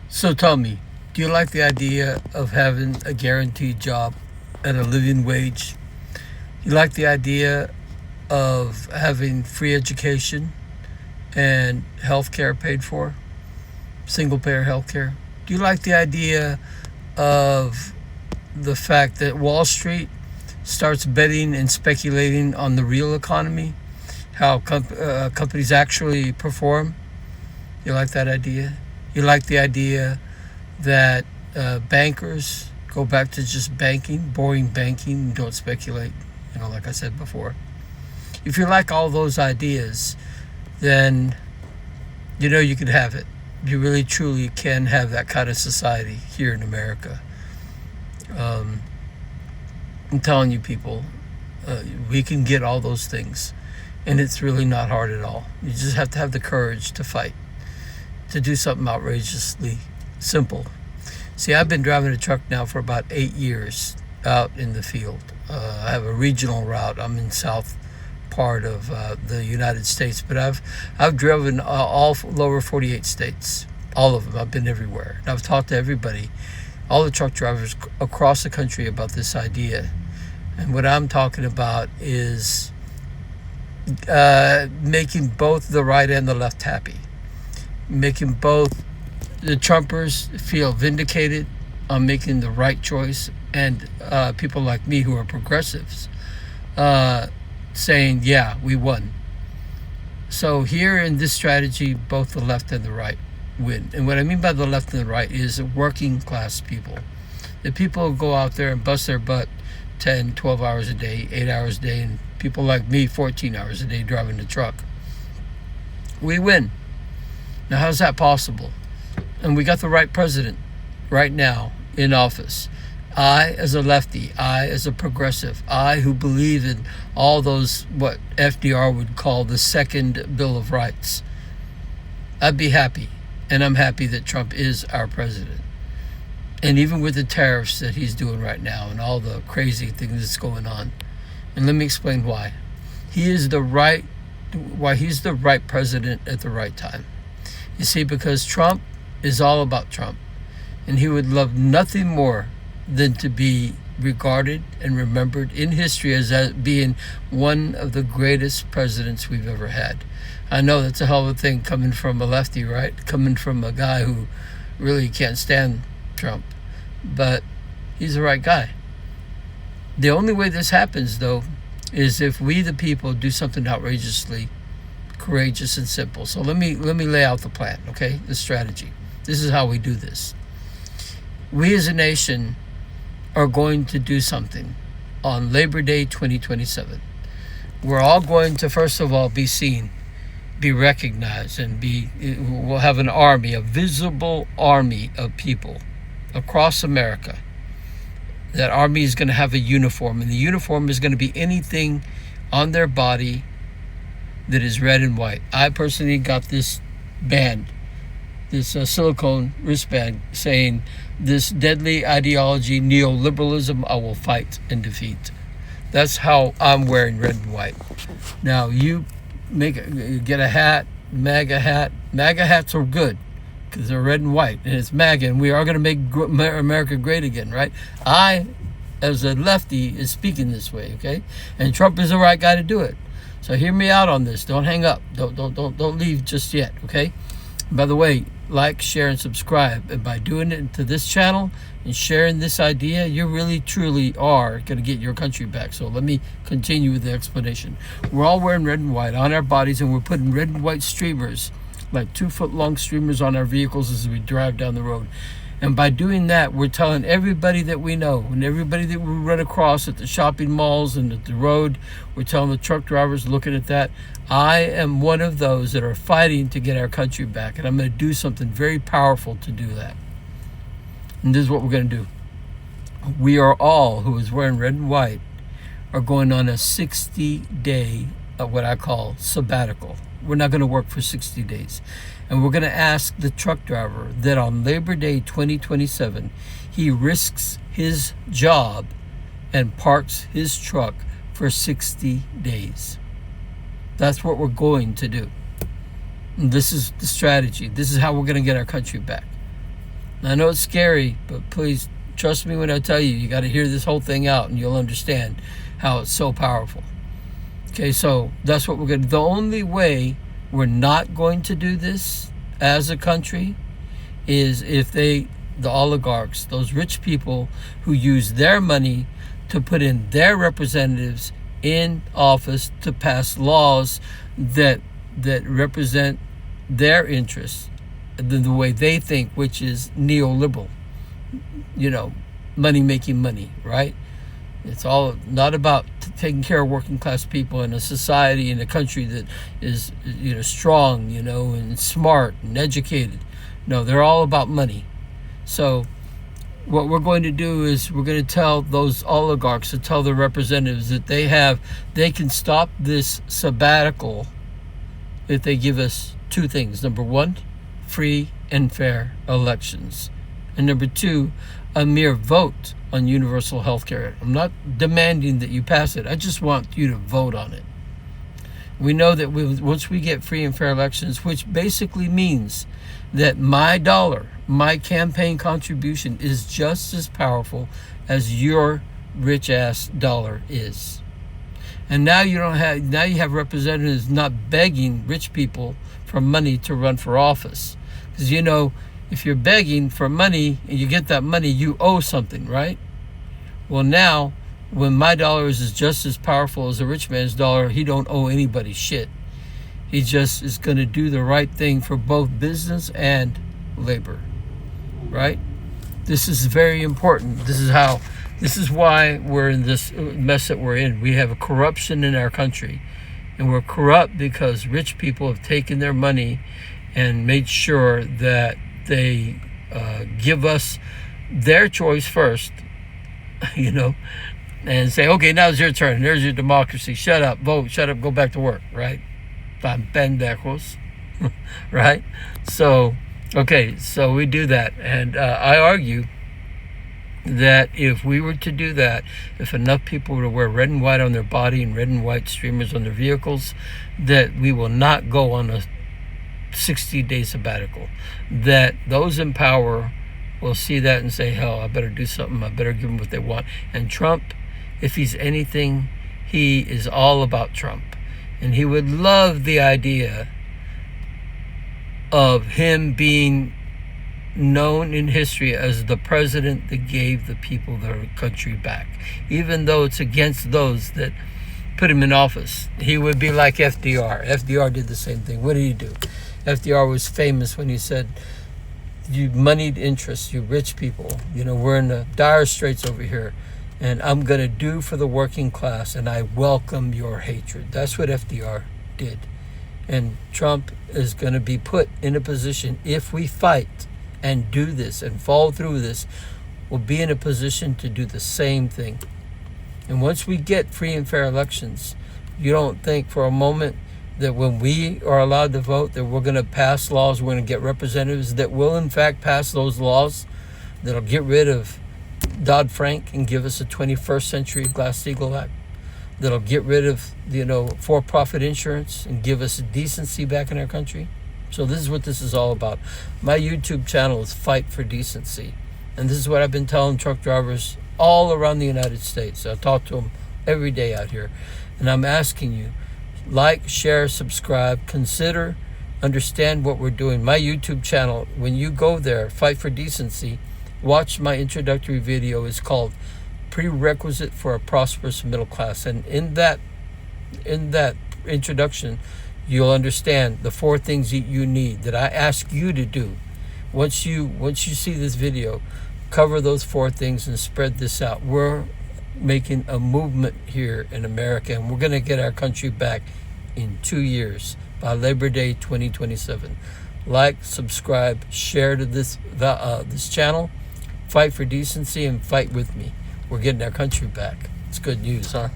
So tell me, do you like the idea of having a guaranteed job at a living wage? You like the idea of having free education and health care paid for? Single payer health care? Do you like the idea of the fact that Wall Street starts betting and speculating on the real economy? How companies actually perform? You like that idea? You like the idea that bankers go back to just banking, boring banking, and don't speculate, like I said before. If you like all those ideas, then you can have it. You really truly can have that kind of society here in America. I'm telling you, people, we can get all those things, and it's really not hard at all. You just have to have the courage to fight, to do something outrageously simple. See, I've been driving a truck now for about 8 years out in the field. I have a regional route. I'm in south part of the United States, but I've driven all lower 48 states, all of them. I've been everywhere, and I've talked to everybody, all the truck drivers across the country about this idea. And what I'm talking about is making both the right and the left happy, making both the Trumpers feel vindicated on making the right choice, and people like me who are progressives saying, yeah, we won. So here in this strategy, both the left and the right win. And what I mean by the left and the right is working class people. The people who go out there and bust their butt 10, 12 hours a day, 8 hours a day, and people like me 14 hours a day driving the truck. We win. Now, how's that possible? And we got the right president right now in office. I, as a lefty, I, as a progressive, I who believe in all those, what FDR would call the second Bill of Rights, I'd be happy. And I'm happy that Trump is our president. And even with the tariffs that he's doing right now and all the crazy things that's going on. And let me explain why. He's the right president at the right time. You see, because Trump is all about Trump. And he would love nothing more than to be regarded and remembered in history as being one of the greatest presidents we've ever had. I know that's a hell of a thing coming from a lefty, right? Coming from a guy who really can't stand Trump. But he's the right guy. The only way this happens, though, is if we, the people, do something outrageously courageous and simple. So let me lay out the plan, okay? The strategy. This is how we do this. We as a nation are going to do something on Labor Day 2027. We're all going to, first of all, be seen, be recognized, and we'll have an army, a visible army of people across America. That army is going to have a uniform, and the uniform is going to be anything on their body that is red and white. I personally got this band, this silicone wristband saying, "This deadly ideology, neoliberalism, I will fight and defeat." That's how I'm wearing red and white. Now, you get a hat, MAGA hat. MAGA hats are good because they're red and white, and it's MAGA, and we are going to make America great again, right? I, as a lefty, is speaking this way, okay? And Trump is the right guy to do it. So hear me out on this. Don't hang up. Don't leave just yet, okay? By the way, like, share, and subscribe. And by doing it to this channel and sharing this idea, you really, truly are going to get your country back. So let me continue with the explanation. We're all wearing red and white on our bodies, and we're putting red and white streamers, like 2-foot-long streamers, on our vehicles as we drive down the road. And by doing that, we're telling everybody that we know and everybody that we run across at the shopping malls and at the road, we're telling the truck drivers looking at that, I am one of those that are fighting to get our country back. And I'm going to do something very powerful to do that. And this is what we're going to do. We are all, who is wearing red and white, are going on a 60-day, what I call sabbatical. We're not going to work for 60 days. And we're going to ask the truck driver that on Labor Day 2027, he risks his job and parks his truck for 60 days. That's what we're going to do. And this is the strategy. This is how we're going to get our country back. I know it's scary, but please trust me when I tell you, you got to hear this whole thing out and you'll understand how it's so powerful. Okay, so that's what we're going to do. The only way we're not going to do this as a country is if the oligarchs, those rich people who use their money to put in their representatives in office to pass laws that represent their interests, the way they think, which is neoliberal, money making money, right? It's all not about taking care of working class people in a society, in a country that is, strong, and smart and educated. No, they're all about money. So what we're going to do is we're going to tell those oligarchs, to tell their representatives that they can stop this sabbatical if they give us two things. Number one, free and fair elections. And number two, a mere vote on universal health care. I'm not demanding that you pass it. I just want you to vote on it. We know that once we get free and fair elections, which basically means that my dollar, my campaign contribution is just as powerful as your rich ass dollar is. And now you have representatives not begging rich people for money to run for office. Because if you're begging for money and you get that money, you owe something, right? Well, now, when my dollar is just as powerful as a rich man's dollar, he don't owe anybody shit. He just is going to do the right thing for both business and labor, right? This is very important. This is why we're in this mess that we're in. We have a corruption in our country, and we're corrupt because rich people have taken their money and made sure that they give us their choice first, and say, okay, now it's your turn. There's your democracy. Shut up, vote, shut up, go back to work, right? Tan pendejos, right? So we do that. And I argue that if we were to do that, if enough people were to wear red and white on their body and red and white streamers on their vehicles, that we will not go on a 60-day sabbatical. That those in power will see that and say, hell, I better do something. I better give them what they want. And Trump, if he's anything, he is all about Trump. And he would love the idea of him being known in history as the president that gave the people their country back. Even though it's against those that put him in office. He would be like FDR. FDR did the same thing. What did he do? FDR was famous when he said, you moneyed interests, you rich people, we're in the dire straits over here, and I'm going to do for the working class, and I welcome your hatred. That's what FDR did. And Trump is going to be put in a position, if we fight and do this and follow through this, we'll be in a position to do the same thing. And once we get free and fair elections, you don't think for a moment that when we are allowed to vote, that we're going to pass laws, we're going to get representatives that will in fact pass those laws that'll get rid of Dodd-Frank and give us a 21st century Glass-Steagall Act, that'll get rid of for-profit insurance and give us decency back in our country. So this is what this is all about. My YouTube channel is Fight for Decency, and this is what I've been telling truck drivers all around the United States. I talk to them every day out here, and I'm asking you, like, share, subscribe, consider, understand what we're doing. My YouTube channel, when you go there, Fight for Decency, watch my introductory video. It's called Prerequisite for a Prosperous Middle Class. And in that introduction, you'll understand the 4 things that you need, that I ask you to do. Once you see this video, cover those 4 things and spread this out. We're making a movement here in America, and we're going to get our country back in 2 years by Labor Day 2027. Like, subscribe, share to this channel. Fight for decency and fight with me. We're getting our country back. It's good news, huh?